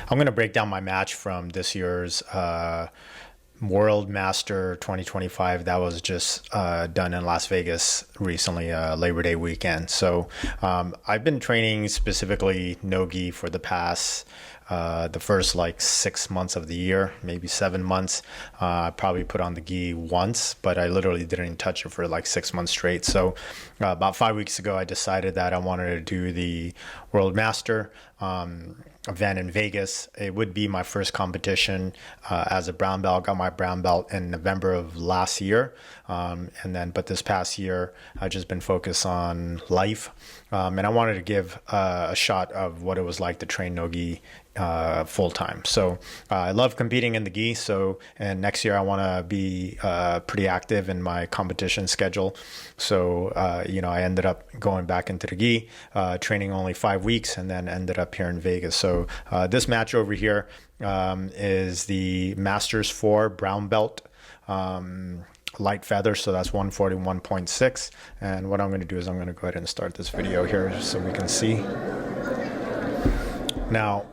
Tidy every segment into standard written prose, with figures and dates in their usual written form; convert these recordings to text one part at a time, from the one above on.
I'm going to break down my match from this year's World Master 2025 that was just done in Las Vegas recently, Labor Day weekend. So I've been training specifically no-gi for the past the first like 6 months of the year, maybe 7 months. I probably put on the gi once, but I literally didn't touch it for like 6 months straight. So about 5 weeks ago, I decided that I wanted to do the World Master event in Vegas. It would be my first competition as a brown belt. Got my brown belt in November of last year, but this past year I've just been focused on life, and I wanted to give a shot of what it was like to train no-gi full time. So I love competing in the gi. And next year I want to be pretty active in my competition schedule. So I ended up going back into the gi, training only 5 weeks, and then ended up here in Vegas. So this match over here is the Masters 4 brown belt light feather, so that's 141.6. And what I'm going to do is I'm going to go ahead and start this video here so we can see. Now,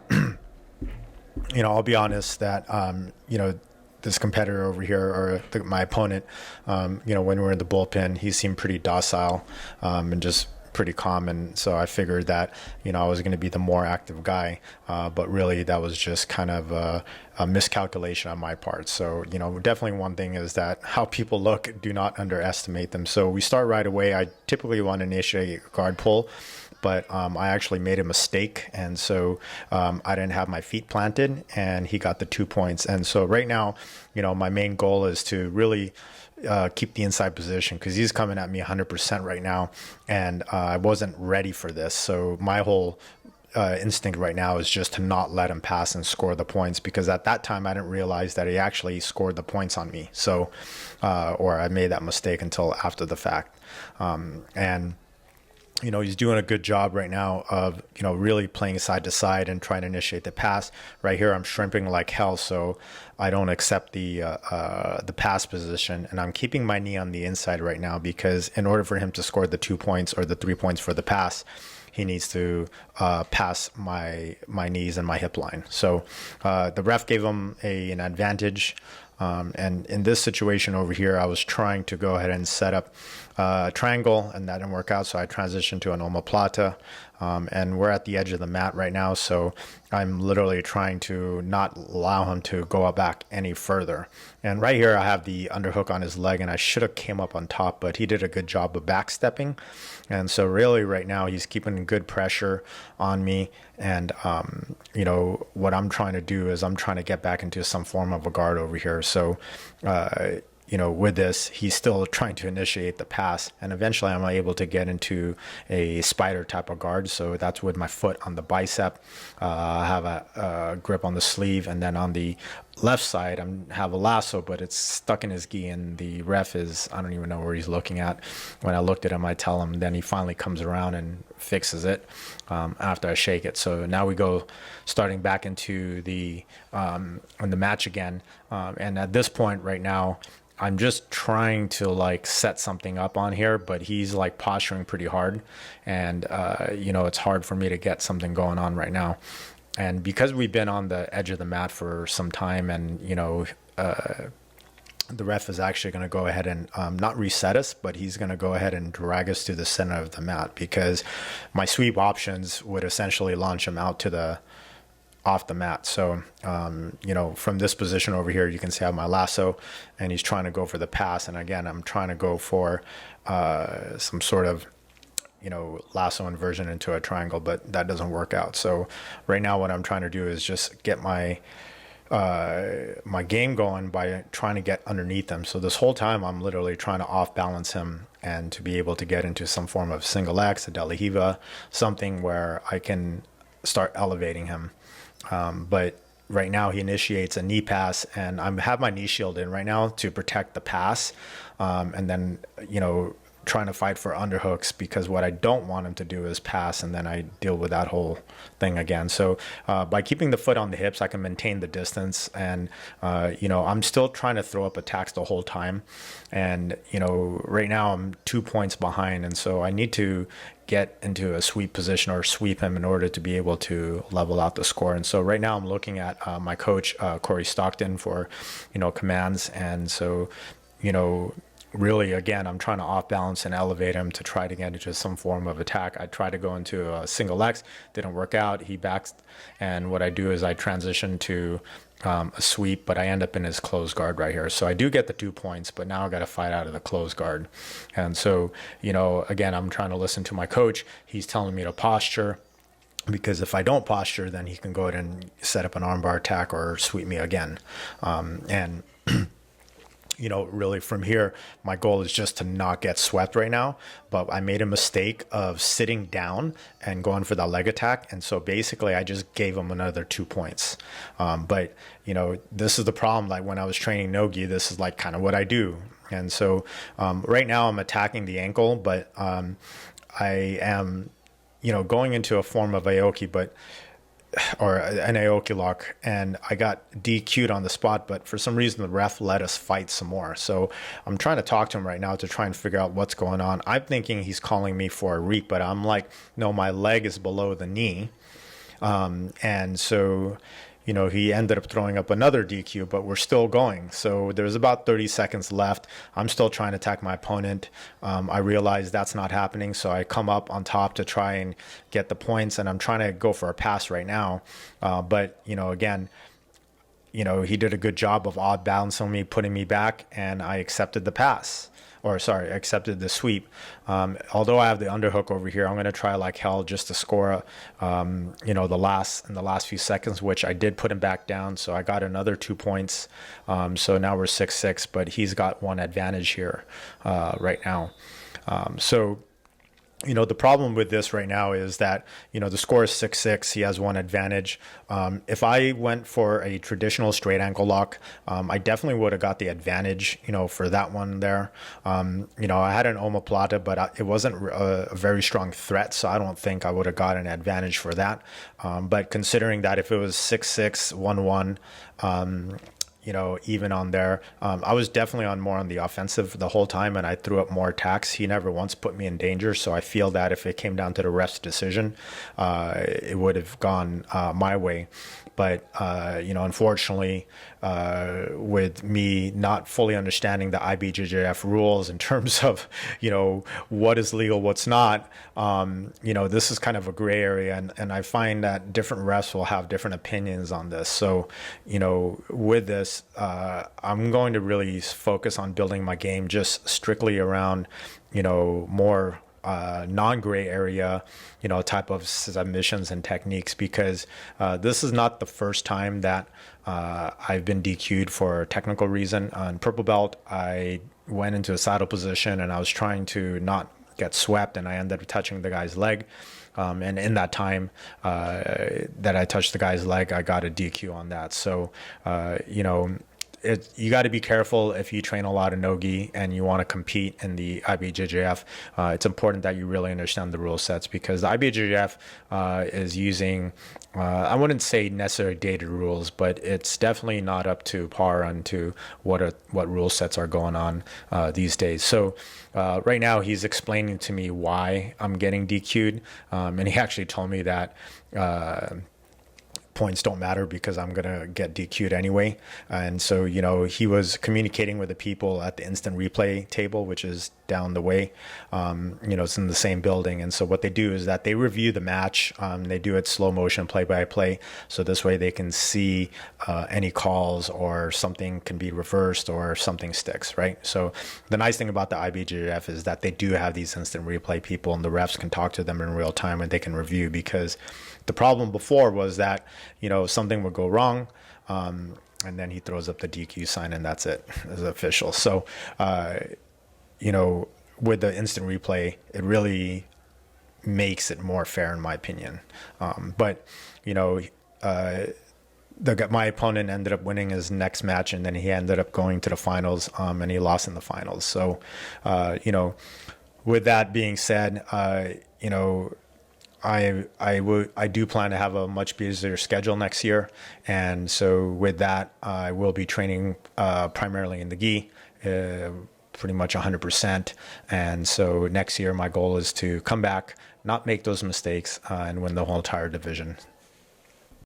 I'll be honest that, this competitor over here, or my opponent, when we were in the bullpen, he seemed pretty docile and just pretty calm. And so I figured that, I was going to be the more active guy. But really, that was just kind of a miscalculation on my part. So, definitely one thing is that how people look, do not underestimate them. So we start right away. I typically want to initiate a guard pull, but I actually made a mistake, and so I didn't have my feet planted, and he got the 2 points. And so right now, my main goal is to really keep the inside position, because he's coming at me 100% right now, and I wasn't ready for this. So my whole instinct right now is just to not let him pass and score the points, because at that time I didn't realize that he actually scored the points on me. So, or I made that mistake until after the fact, and he's doing a good job right now of, really playing side to side and trying to initiate the pass. Right here, I'm shrimping like hell, so I don't accept the pass position. And I'm keeping my knee on the inside right now, because in order for him to score the 2 points or the 3 points for the pass, he needs to pass my knees and my hip line. So the ref gave him an advantage. And in this situation over here, I was trying to go ahead and set up a triangle, and that didn't work out. So I transitioned to an omoplata, and we're at the edge of the mat right now. So I'm literally trying to not allow him to go back any further. And right here, I have the underhook on his leg, and I should have came up on top, but he did a good job of backstepping. And so really right now, he's keeping good pressure on me. And, what I'm trying to do is I'm trying to get back into some form of a guard over here. So, with this, he's still trying to initiate the pass, and eventually I'm able to get into a spider type of guard. So that's with my foot on the bicep. I have a grip on the sleeve, and then on the left side I have a lasso, but it's stuck in his gi, and the ref I don't even know where he's looking at. When I looked at him, I tell him, then he finally comes around and fixes it after I shake it. So now we go starting back into the match again, and at this point right now, I'm just trying to set something up on here, but he's posturing pretty hard, and it's hard for me to get something going on right now. And because we've been on the edge of the mat for some time, and the ref is actually going to go ahead and not reset us, but he's going to go ahead and drag us to the center of the mat, because my sweep options would essentially launch him out to off the mat. So, from this position over here, you can see I have my lasso, and he's trying to go for the pass. And again, I'm trying to go for some sort of, lasso inversion into a triangle, but that doesn't work out. So right now what I'm trying to do is just get my game going by trying to get underneath him. So this whole time I'm literally trying to off balance him, and to be able to get into some form of single X, a delihiva, something where I can start elevating him. But right now he initiates a knee pass, and I have my knee shield in right now to protect the pass. And then, trying to fight for underhooks, because what I don't want him to do is pass, and then I deal with that whole thing again. So by keeping the foot on the hips, I can maintain the distance, and I'm still trying to throw up attacks the whole time. And right now I'm 2 points behind, and so I need to get into a sweep position or sweep him in order to be able to level out the score. And so right now I'm looking at my coach, Corey Stockton, for commands. And so really, again, I'm trying to off balance and elevate him to try to get into some form of attack. I try to go into a single X, didn't work out. He backs, and what I do is I transition to a sweep, but I end up in his closed guard right here. So I do get the 2 points, but now I got to fight out of the closed guard. And so, again, I'm trying to listen to my coach. He's telling me to posture, because if I don't posture, then he can go ahead and set up an armbar attack or sweep me again. And really from here, my goal is just to not get swept right now. But I made a mistake of sitting down and going for that leg attack. And so basically I just gave him another 2 points. But this is the problem. Like when I was training Nogi, this is like kind of what I do. And so right now I'm attacking the ankle, but I am, going into a form of Aoki, or an Aoki lock, and I got DQ'd on the spot, but for some reason the ref let us fight some more. So I'm trying to talk to him right now to try and figure out what's going on. I'm thinking he's calling me for a reap, but I'm like, no, my leg is below the knee. And so he ended up throwing up another DQ, but we're still going. So there's about 30 seconds left. I'm still trying to attack my opponent. I realize that's not happening, so I come up on top to try and get the points, and I'm trying to go for a pass right now. But again, he did a good job of odd balancing me, putting me back, and I accepted the pass. Accepted the sweep. Although I have the underhook over here, I'm going to try like hell just to score, in the last few seconds, which I did put him back down. So I got another 2 points. So now we're 6-6, but he's got one advantage here right now. The problem with this right now is that, the score is 6-6. He has one advantage. If I went for a traditional straight ankle lock, I definitely would have got the advantage, for that one there. I had an omoplata, but it wasn't a very strong threat, so I don't think I would have got an advantage for that. But considering that if it was 6-6, 1-1, even on there, I was definitely more on the offensive the whole time, and I threw up more attacks. He never once put me in danger, so I feel that if it came down to the ref's decision, it would have gone my way. But unfortunately, with me not fully understanding the IBJJF rules in terms of what is legal, what's not, this is kind of a gray area, and I find that different refs will have different opinions on this. So with this, I'm going to really focus on building my game just strictly around more non-gray area, type of submissions and techniques, because this is not the first time that I've been DQ'd for a technical reason. On purple belt, I went into a saddle position and I was trying to not get swept, and I ended up touching the guy's leg. And in that time that I touched the guy's leg, I got a DQ on that. So, you got to be careful if you train a lot of Nogi and you want to compete in the IBJJF. It's important that you really understand the rule sets, because the IBJJF is using, I wouldn't say necessarily dated rules, but it's definitely not up to par onto what rule sets are going on these days. So right now he's explaining to me why I'm getting DQ'd, and he actually told me that points don't matter because I'm going to get DQ'd anyway. And so, he was communicating with the people at the instant replay table, which is down the way. It's in the same building. And so what they do is that they review the match. They do it slow motion, play by play. So this way they can see any calls, or something can be reversed, or something sticks, right? So the nice thing about the IBJJF is that they do have these instant replay people, and the refs can talk to them in real time and they can review, because the problem before was that, something would go wrong, and then he throws up the DQ sign, and that's it. It's official. So, with the instant replay, it really makes it more fair, in my opinion. But my opponent ended up winning his next match, and then he ended up going to the finals, and he lost in the finals. So, with that being said, you know, I do plan to have a much busier schedule next year, and so with that, I will be training primarily in the gi, pretty much 100%. And so next year, my goal is to come back, not make those mistakes, and win the whole entire division.